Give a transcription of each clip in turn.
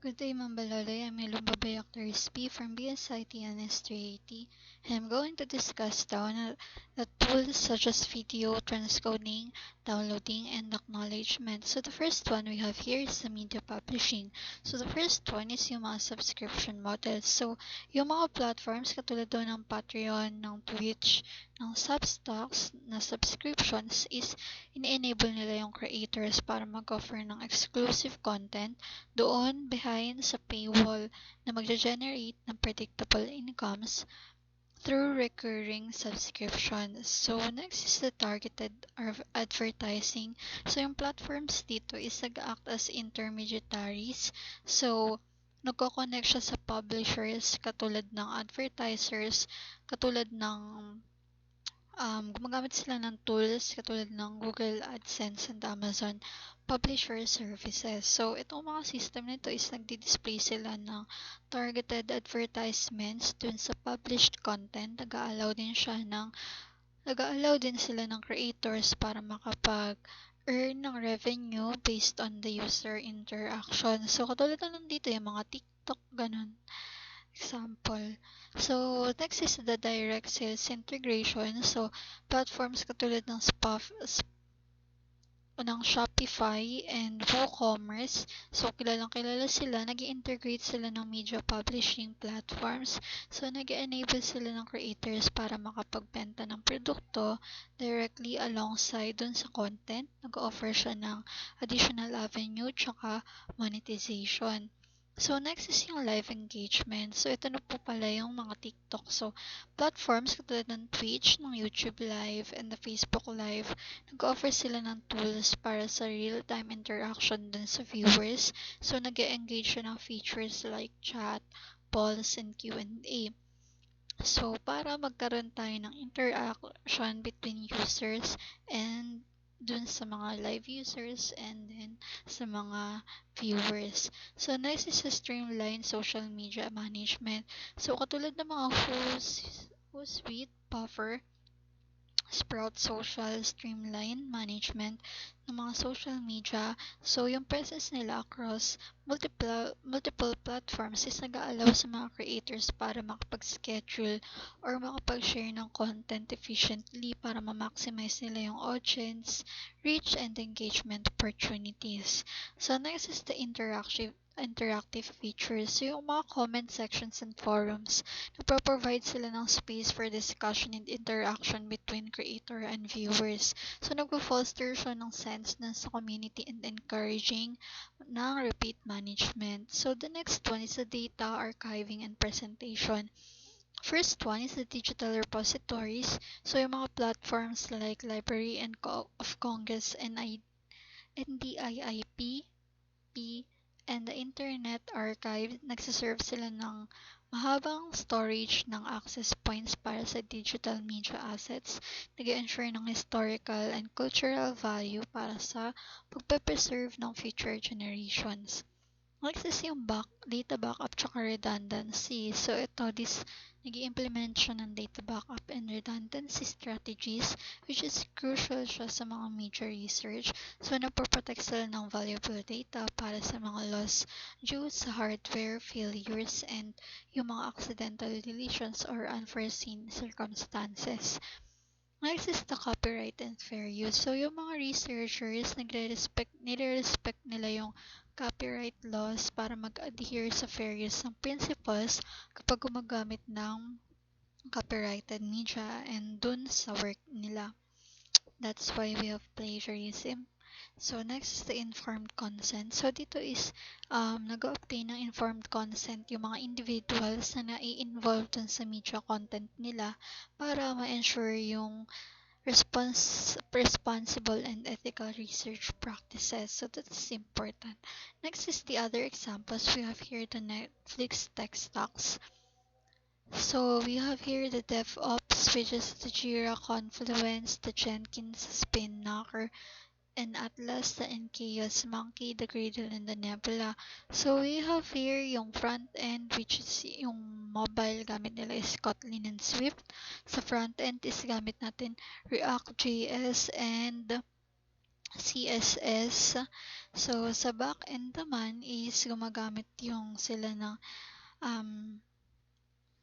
Good day, Mambalolay. I'm Ilong Babay Actors P from BSIT and S380, and I'm going to discuss the tools such as video transcoding, downloading, and acknowledgement. So the first one we have here is the media publishing. So the first one is yung mga subscription models. So yung mga platforms katulad doon ng Patreon, ng Twitch, ng Substocks na subscriptions is ini-enable nila yung creators para mag-offer ng exclusive content doon behind sa paywall na magge-generate ng predictable incomes through recurring subscriptions. So, next is the targeted advertising. So, yung platforms dito is nag-act as intermediaries. So, nagko-connect siya sa publishers katulad ng advertisers, katulad ng gumagamit sila ng tools katulad ng Google AdSense and Amazon Publisher Services. So, itong mga system nito is nagdi-display sila ng targeted advertisements dun sa published content. Nag-allow din sila ng creators para makapag-earn ng revenue based on the user interaction. So, katulad na nandito yung mga TikTok, ganun. Example. So, next is the direct sales integration. So, platforms katulad ng Shopify and WooCommerce. So, kilalang kilala sila. Nag-integrate sila ng media publishing platforms. So, nag-enable sila ng creators para makapagbenta ng produkto directly alongside dun sa content. Nag-offer siya ng additional avenue tsaka monetization. So, next is yung live engagement. So, ito na po pala yung mga TikTok. So, platforms katulad ng Twitch, ng YouTube Live, and the Facebook Live, nag-offer sila ng tools para sa real-time interaction dun sa viewers. So, nag-engage siya ng features like chat, polls, and Q&A. So, para magkaroon tayo ng interaction between users and dun sa mga live users and then sa mga viewers. So, next is sa streamline social media management. So, katulad ng mga Hootsuite, Buffer, Sprout Social, Streamline Management ng mga social media. So, yung presence nila across multiple platforms is nag-aalaw sa mga creators para makapag-schedule or makapag-share ng content efficiently para ma-maximize nila yung audience, reach, and engagement opportunities. So, next is the interactive features. So, yung mga comment sections and forums, nagpo-provide sila ng space for discussion and interaction between creator and viewers. So, nagpo-foster siya ng sense na sa community and encouraging ng repeat management. So, the next one is the data archiving and presentation. First one is the digital repositories. So, yung mga platforms like Library of Congress and NDIIP, and the Internet Archive, nagsiserve sila ng mahabang storage ng access points para sa digital media assets, nag-ensure ng historical and cultural value para sa pagpe-preserve ng future generations. Next is yung data backup tsaka redundancy. So, nag-i-implement siya ng data backup and redundancy strategies which is crucial siya sa mga media research. So, nagpo-protect sila ng valuable data para sa mga loss due sa hardware failures and yung mga accidental deletions or unforeseen circumstances. Next is the copyright and fair use. So, yung mga researchers, nire-respect nila yung copyright laws para mag-adhere sa fair use ng principles kapag gumagamit ng copyrighted media and dun sa work nila. That's why we have plagiarism. So, next is the informed consent. So, dito is nag-obtain ng informed consent yung mga individuals na nai-involve dun sa media content nila para ma-ensure yung responsible and ethical research practices. So, that's important. Next is the other examples. We have here the Netflix tech stocks. So, we have here the DevOps, which is the Jira, Confluence, the Jenkins, Spinnaker, and Atlas, the NKS Monkey, the Gradle, and the Nebula. So, we have here yung front end, which is yung mobile, gamit nila is Kotlin and Swift. Sa front end is gamit natin React.js and CSS. So, sa back-end naman is gumagamit yung sila ng um,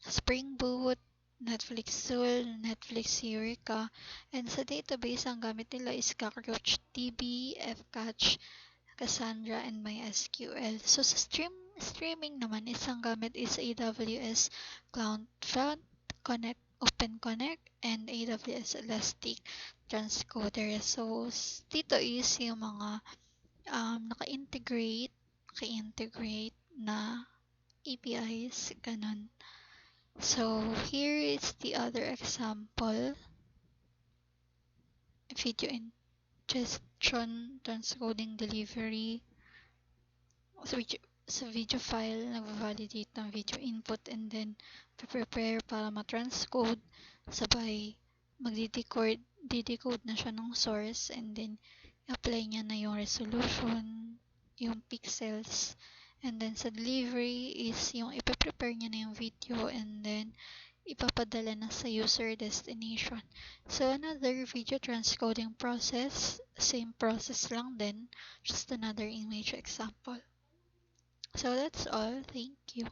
Spring Boot, Netflix Tool, Netflix Eureka, and sa database, ang gamit nila is CockroachDB, Fcatch, Cassandra, and MySQL. So, sa streaming naman, isang gamit is AWS CloudFront, Connect, OpenConnect, and AWS Elastic Transcoder. So, dito is yung mga naka-integrate na APIs, ganun. So, here is the other example. Video ingestion, transcoding delivery. So, sa video file, nag-validate ng video input and then prepare para ma-transcode. Sabay, decode na siya ng source and then apply niya na yung resolution, yung pixels. And then sa delivery is yung ipe-prepare niya na yung video and then ipapadala na sa user destination. So another video transcoding process, same process lang din, just another image example. So that's all. Thank you.